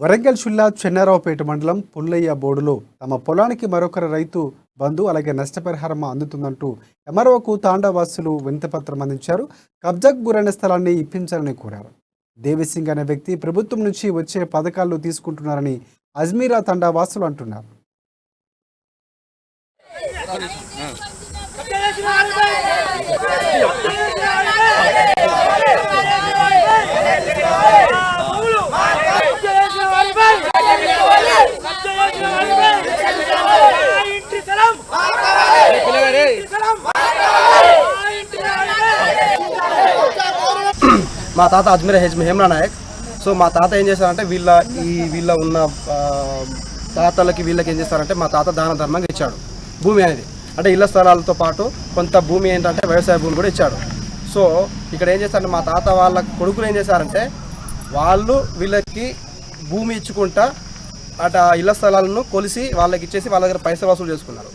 వరంగల్ జిల్లా చెన్నారావుపేట మండలం పుల్లయ్య బోడులో తమ పొలానికి మరొకరు రైతు బంధు అలాగే నష్టపరిహారం అందుతుందంటూ ఎంఆర్ఓకు తాండావాసులు వినతిపత్రం అందించారు. కబ్జాకు గురైన స్థలాన్ని ఇప్పించాలని కోరారు. దేవిసింగ్ అనే వ్యక్తి ప్రభుత్వం నుంచి వచ్చే పథకాలు తీసుకుంటున్నారని అజ్మీరా తండావాసులు అంటున్నారు. మా తాత అజ్మీరా హేమ్రా నాయక్. సో మా తాత ఏం చేస్తారంటే వీళ్ళ ఉన్న తాతలకి వీళ్ళకి ఏం చేస్తారంటే మా తాత దాన ధర్మంగా ఇచ్చాడు భూమి అనేది. అంటే ఇళ్ల స్థలాలతో పాటు కొంత భూమి ఏంటంటే వ్యవసాయ భూమి కూడా ఇచ్చాడు. సో ఇక్కడ ఏం చేస్తారంటే మా తాత వాళ్ళ కొడుకులు ఏం చేశారంటే వాళ్ళు వీళ్ళకి భూమి ఇచ్చుకుంటా అటు ఇళ్ల స్థలాలను కొలిసి వాళ్ళకి ఇచ్చేసి వాళ్ళ దగ్గర పైసలు వసూలు చేసుకున్నారు.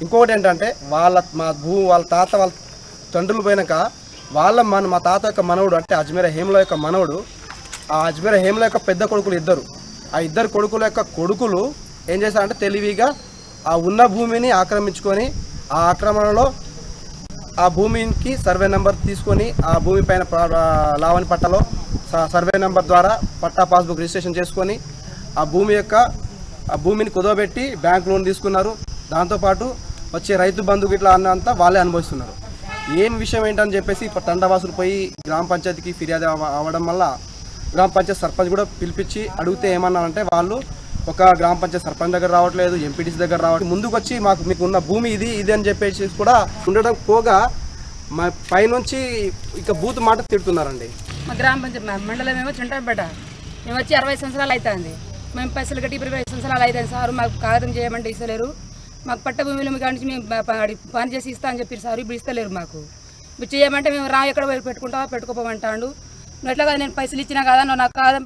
ఇంకొకటి ఏంటంటే వాళ్ళ తాత వాళ్ళ తండ్రులు పోయినాక మా తాత యొక్క మనవుడు అంటే అజ్మీరా హేమ్లా యొక్క మనవుడు, ఆ అజ్మీరా హేమ్లా యొక్క పెద్ద కొడుకులు ఇద్దరు, ఆ ఇద్దరు కొడుకుల యొక్క కొడుకులు ఏం చేశారంటే తెలివిగా ఆ ఉన్న భూమిని ఆక్రమించుకొని ఆ ఆక్రమణలో ఆ భూమికి సర్వే నెంబర్ తీసుకొని ఆ భూమి పైన లావణి పట్టాలో సర్వే నెంబర్ ద్వారా పట్టా పాస్బుక్ రిజిస్ట్రేషన్ చేసుకొని ఆ భూమిని కుదవబెట్టి బ్యాంక్ లోన్ తీసుకున్నారు. దాంతోపాటు వచ్చే రైతు బంధుకు ఇట్లా అన్నంతా వాళ్ళే అనుభవిస్తున్నారు. ఏం విషయం ఏంటని చెప్పేసి తండావాసులు పోయి గ్రామ పంచాయతీకి ఫిర్యాదు అవ్వడం వల్ల గ్రామ పంచాయతీ సర్పంచ్ కూడా పిలిపించి అడిగితే ఏమన్నారంటే వాళ్ళు ఒక గ్రామ పంచాయతీ సర్పంచ్ దగ్గర రావట్లేదు, ఎంపీటీసీ దగ్గర రావట్లేదు, ముందుకు వచ్చి మీకు ఉన్న భూమి ఇది అని చెప్పేసి కూడా ఉండడం పోగా మా పైనుంచి ఇక బూత్ మాట తిడుతున్నారండి. మా గ్రామ పంచాయతీ మండలం ఏమో చింటాపేట, మేము వచ్చి 60 సంవత్సరాలు అవుతుంది. మేము పైసలు కట్టి 20 సంవత్సరాలు అవుతుంది సార్. మాకు కాగితం చేయమంటే ఇస్తలేరు. మాకు పట్ట భూమిలో కానీ మేము పని చేసి ఇస్తా అని చెప్పారు సార్. ఇప్పుడు ఇస్తలేరు. మాకు ఇప్పుడు చేయమంటే మేము ఎక్కడ పెట్టుకుంటావా పెట్టుకోపోమంటాడు. నువ్వు ఎట్లా కదా నేను పైసలు ఇచ్చినా కదా నువ్వు నాకు కాగితం